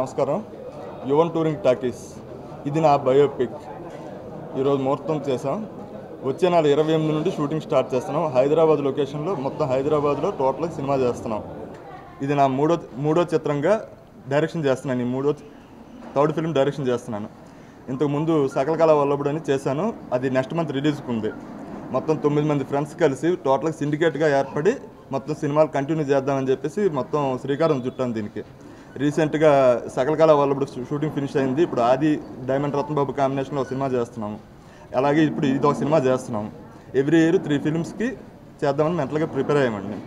నమస్కారం. Yuvan touring talkies ఇది నా బయోపిక్. ఈరోజు ముహూర్తం చేసాం. వచ్చే నెల 28 నుండి షూటింగ్ స్టార్ట్ చేస్తున్నాం. హైదరాబాద్ లొకేషన్లో, మొత్తం హైదరాబాద్లో టోటల్గా సినిమా చేస్తున్నాం. ఇది నా మూడో చిత్రంగా డైరెక్షన్ చేస్తున్నాను. థర్డ్ ఫిల్మ్ డైరెక్షన్ చేస్తున్నాను. ఇంతకుముందు సకల కళా వల్లభుడు అని చేశాను. అది నెక్స్ట్ మంత్ రిలీజ్కి ఉంది. మొత్తం 9 మంది ఫ్రెండ్స్ కలిసి టోటల్గా సిండికేట్గా ఏర్పడి మొత్తం సినిమాలు కంటిన్యూ చేద్దామని చెప్పేసి మొత్తం శ్రీకారం చుట్టాను. దీనికి రీసెంట్గా సకల కళా వల్లభుడు షూటింగ్ ఫినిష్ అయింది. ఇప్పుడు ఆది డైమండ్ రత్నబాబు కాంబినేషన్లో ఒక సినిమా చేస్తున్నాము. అలాగే ఇప్పుడు ఇది ఒక సినిమా చేస్తున్నాము. ఎవ్రీ ఇయర్ 3 ఫిల్మ్స్కి చేద్దామని మెంటల్గా ప్రిపేర్ అయ్యామండి.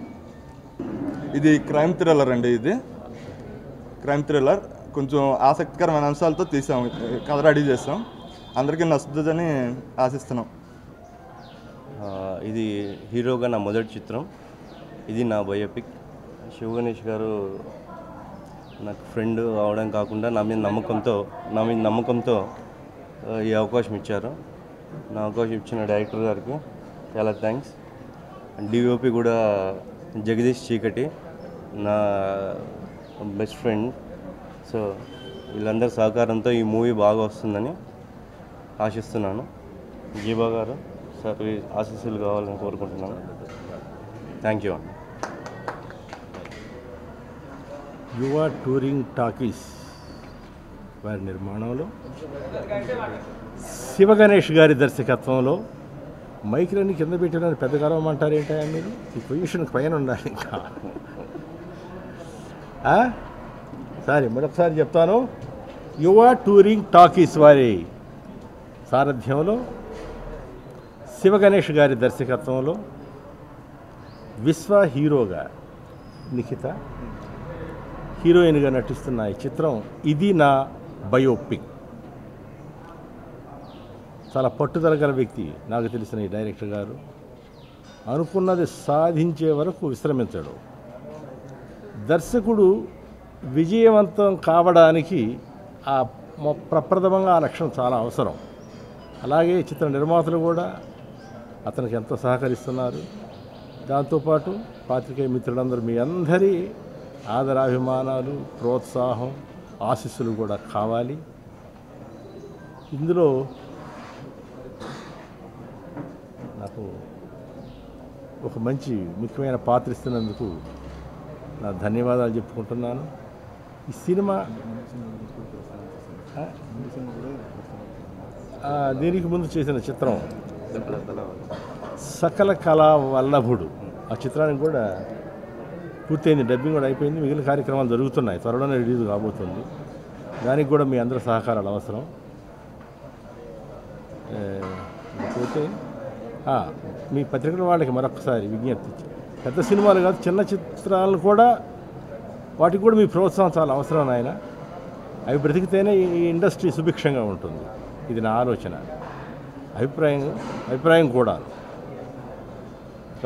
ఇది క్రైమ్ థ్రిల్లర్ అండి. ఇది క్రైమ్ థ్రిల్లర్ కొంచెం ఆసక్తికరమైన అంశాలతో తీసాం. కథ రెడీ చేసాం. అందరికీ నచ్చుతుందని ఆశిస్తున్నాం. ఇది హీరోగా నా మొదటి చిత్రం. ఇది నా బయోపిక్. శివ గణేష్ గారు నాకు ఫ్రెండ్ అవడం కాకుండా నా మీద నమ్మకంతో ఈ అవకాశం ఇచ్చారు. నా అవకాశం ఇచ్చిన డైరెక్టర్ గారికి చాలా థ్యాంక్స్. డిఓపి కూడా జగదీష్ చీకటి, నా బెస్ట్ ఫ్రెండ్. సో వీళ్ళందరి సహకారంతో ఈ మూవీ బాగా వస్తుందని ఆశిస్తున్నాను. జీవా గారు సార్ ఆశీస్సులు కావాలని కోరుకుంటున్నాను. థ్యాంక్ యూ అండి. యువ టూరింగ్ టాకీస్ వారి నిర్మాణంలో, శివ గణేష్ గారి దర్శకత్వంలో, మైక్లన్నీ కింద పెట్టడానికి పెద్ద కాలం అంటారేంటా మీరు? ఈ పొజిషన్కి పైన ఉండాలి. ఇంకా సరే, మరొకసారి చెప్తాను. యువ టూరింగ్ టాకీస్ వారి సారథ్యంలో, శివ గణేష్ గారి దర్శకత్వంలో, విశ్వ హీరోగా, నిఖిత హీరోయిన్గా నటిస్తున్న ఈ చిత్రం ఇది నా బయోపిక్. చాలా పట్టుదల గల వ్యక్తి నాకు తెలిసిన ఈ డైరెక్టర్ గారు. అనుకున్నది సాధించే వరకు విశ్రమించడు. దర్శకుడు విజయవంతం కావడానికి ప్రప్రథమంగా ఆ లక్షణం చాలా అవసరం. అలాగే చిత్ర నిర్మాతలు కూడా అతనికి ఎంతో సహకరిస్తున్నారు. దాంతోపాటు పాత్రికేయ మిత్రులందరూ మీ అందరి ఆదరాభిమానాలు, ప్రోత్సాహం, ఆశీస్సులు కూడా కావాలి. ఇందులో నాకు ఒక మంచి ముఖ్యమైన పాత్ర ఇస్తున్నందుకు నా ధన్యవాదాలు చెప్పుకుంటున్నాను. ఈ సినిమా దీనికి ముందు చేసిన చిత్రం సకల కళా వల్లభుడు. ఆ చిత్రానికి కూడా పూర్తయింది, డబ్బింగ్ కూడా అయిపోయింది. మిగిలిన కార్యక్రమాలు జరుగుతున్నాయి, త్వరలోనే రిలీజ్ కాబోతుంది. దానికి కూడా మీ అందరి సహకారాలు అవసరం. పోతే మీ పత్రికల వాళ్ళకి మరొకసారి విజ్ఞప్తి, పెద్ద సినిమాలు కాదు, చిన్న చిత్రాలను కూడా, వాటికి కూడా మీ ప్రోత్సాహం చాలా అవసరం నాయన. అవి బ్రతికితేనే ఈ ఇండస్ట్రీ సుభిక్షంగా ఉంటుంది. ఇది నా ఆలోచన, అభిప్రాయం కూడా.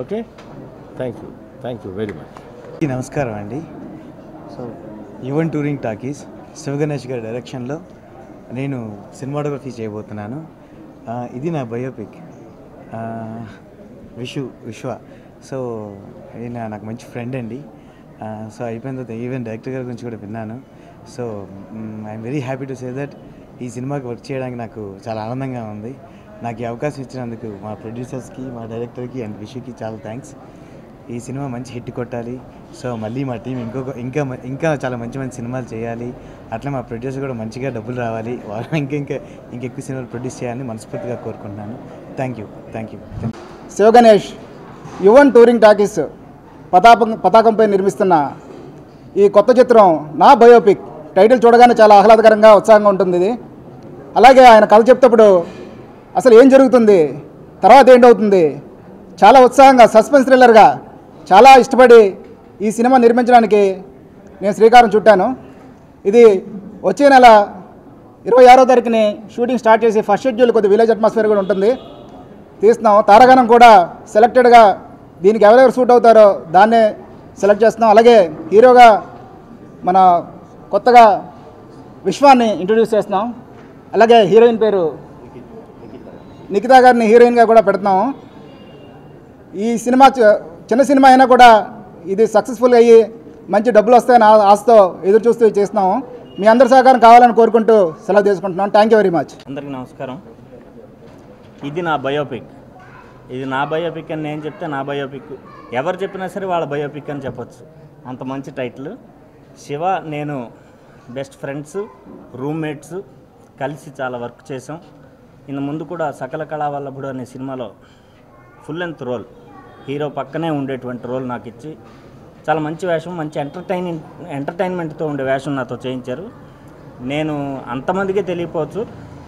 Okay, thank you very much. నమస్కారం అండి. So Yuvan touring talkies Shiva Ganesh గారి డైరెక్షన్లో నేను సినిమాటోగ్రఫీ చేయబోతున్నాను. ఇది నా బయోపిక్. విశ్వ. సో ఈయన నాకు మంచి ఫ్రెండ్ అండి. సో అయిపోయిన తర్వాత ఈవెన్ డైరెక్టర్ గారి గురించి కూడా విన్నాను. So I'm very happy to say that ఈ సినిమాకి వర్క్ చేయడానికి నాకు చాలా ఆనందంగా ఉంది. నాకు ఈ అవకాశం ఇచ్చినందుకు మా ప్రొడ్యూసర్స్కి, మా డైరెక్టర్కి అండ్ విషుకి చాలా థ్యాంక్స్. ఈ సినిమా మంచి హిట్ కొట్టాలి. సో మళ్ళీ మా టీం ఇంకా చాలా మంచి సినిమాలు చేయాలి. అట్లా మా ప్రొడ్యూసర్ కూడా మంచిగా డబ్బులు రావాలి, వాళ్ళు ఇంకెక్కువ సినిమాలు ప్రొడ్యూస్ చేయాలని మనస్ఫూర్తిగా కోరుకుంటున్నాను. Thank you. Shiva Ganesh Yuvan touring talkies పతాకంపై నిర్మిస్తున్న ఈ కొత్త చిత్రం నా బయోపిక్. టైటిల్ చూడగానే చాలా ఆహ్లాదకరంగా, ఉత్సాహంగా ఉంటుంది. ఇది అలాగే ఆయన కథ చెప్తేప్పుడు అసలు ఏం జరుగుతుంది, తర్వాత ఏంటవుతుంది, చాలా ఉత్సాహంగా, సస్పెన్స్ థ్రిల్లర్గా చాలా ఇష్టపడి ఈ సినిమా నిర్మించడానికి నేను శ్రీకారం చుట్టాను. ఇది వచ్చే నెల 26వ తారీఖుని షూటింగ్ స్టార్ట్ చేసి ఫస్ట్ షెడ్యూల్ కొద్ది విలేజ్ అట్మాస్ఫియర్ కూడా ఉంటుంది, తీస్తున్నాం. తారాగణం కూడా సెలెక్టెడ్గా దీనికి ఎవరెవరు సూట్ అవుతారో దాన్నే సెలెక్ట్ చేస్తున్నాం. అలాగే హీరోగా మన కొత్తగా విశ్వాన్ని ఇంట్రడ్యూస్ చేస్తున్నాం. అలాగే హీరోయిన్ పేరు నిఖితా గారిని హీరోయిన్గా కూడా పెడుతున్నాము. ఈ సినిమా చిన్న సినిమా అయినా కూడా ఇది సక్సెస్ఫుల్ అయ్యి మంచి డబ్బులు వస్తాయని ఆశతో ఎదురు చూస్తూ చేస్తున్నాము. మీ అందరి సహకారం కావాలని కోరుకుంటూ సెలవు తీసుకుంటున్నాను. Thank you very much. అందరికీ నమస్కారం. ఇది నా బయోపిక్. ఇది నా బయోపిక్ అని నేను చెప్తే నా బయోపిక్, ఎవరు చెప్పినా సరే వాళ్ళ బయోపిక్ అని చెప్పొచ్చు. అంత మంచి టైటిల్. శివ నేను బెస్ట్ ఫ్రెండ్స్, రూమ్మేట్స్, కలిసి చాలా వర్క్ చేసాం. ఇంత ముందు కూడా సకల కళావల్లభుడు అనే సినిమాలో ఫుల్ లెంత్ రోల్, హీరో పక్కనే ఉండేటువంటి రోల్ నాకు ఇచ్చి చాలా మంచి వేషం, మంచి ఎంటర్టైన్మెంట్తో ఉండే వేషం నాతో చేయించారు. నేను అంతమందికే తెలియకపోవచ్చు,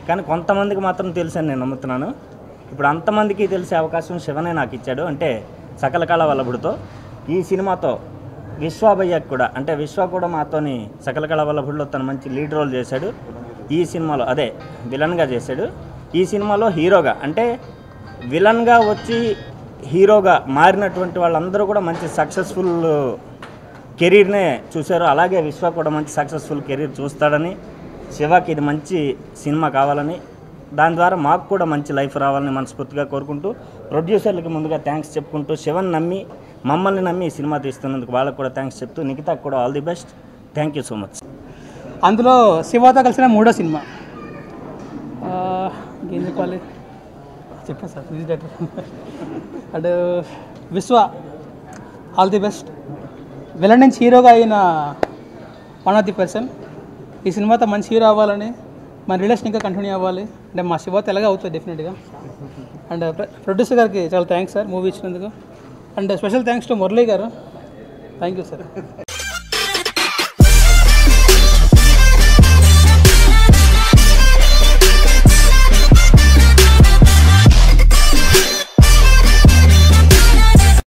కానీ కొంతమందికి మాత్రం తెలుసని నేను నమ్ముతున్నాను. ఇప్పుడు అంతమందికి తెలిసే అవకాశం శివనే నాకు ఇచ్చాడు. అంటే సకల కళావల్లభుడితో ఈ సినిమాతో విశ్వాభయ్యకు కూడా, అంటే విశ్వ కూడా మాతోని సకల కళావల్లభుడిలో తను మంచి లీడ్ రోల్ చేశాడు. ఈ సినిమాలో అదే విలన్గా చేశాడు. ఈ సినిమాలో హీరోగా, అంటే విలన్గా వచ్చి హీరోగా మారినటువంటి వాళ్ళందరూ కూడా మంచి సక్సెస్ఫుల్ కెరీర్నే చూశారు. అలాగే విశ్వ కూడా మంచి సక్సెస్ఫుల్ కెరీర్ చూస్తాడని, శివకి ఇది మంచి సినిమా కావాలని, దాని ద్వారా మాకు కూడా మంచి లైఫ్ రావాలని మనస్ఫూర్తిగా కోరుకుంటూ, ప్రొడ్యూసర్లకి ముందుగా థ్యాంక్స్ చెప్పుకుంటూ, శివన్ నమ్మి మమ్మల్ని నమ్మి ఈ సినిమా తీస్తున్నందుకు వాళ్ళకు కూడా థ్యాంక్స్ చెప్తూ, నిఖితాకు కూడా all the best. Thank you so much. అందులో శివతో కలిసిన 3వ సినిమా. ఏం చెప్పాలి, చెప్పాను సార్ మ్యూజిక్ అండ్ విశ్వ ఆల్ ది బెస్ట్. విలన్ నుంచి హీరోగా అయిన వన్ ఆఫ్ ది పర్సన్. ఈ సినిమాతో మంచి హీరో అవ్వాలని, మన రిలేషన్ ఇంకా కంటిన్యూ అవ్వాలి. అంటే మా శివతో ఎలాగ అవుతుంది డెఫినెట్గా. అండ్ ప్రొడ్యూసర్ గారికి చాలా థ్యాంక్స్ సార్ మూవీ ఇచ్చినందుకు. And special thanks to Murali garu. Thank you sir.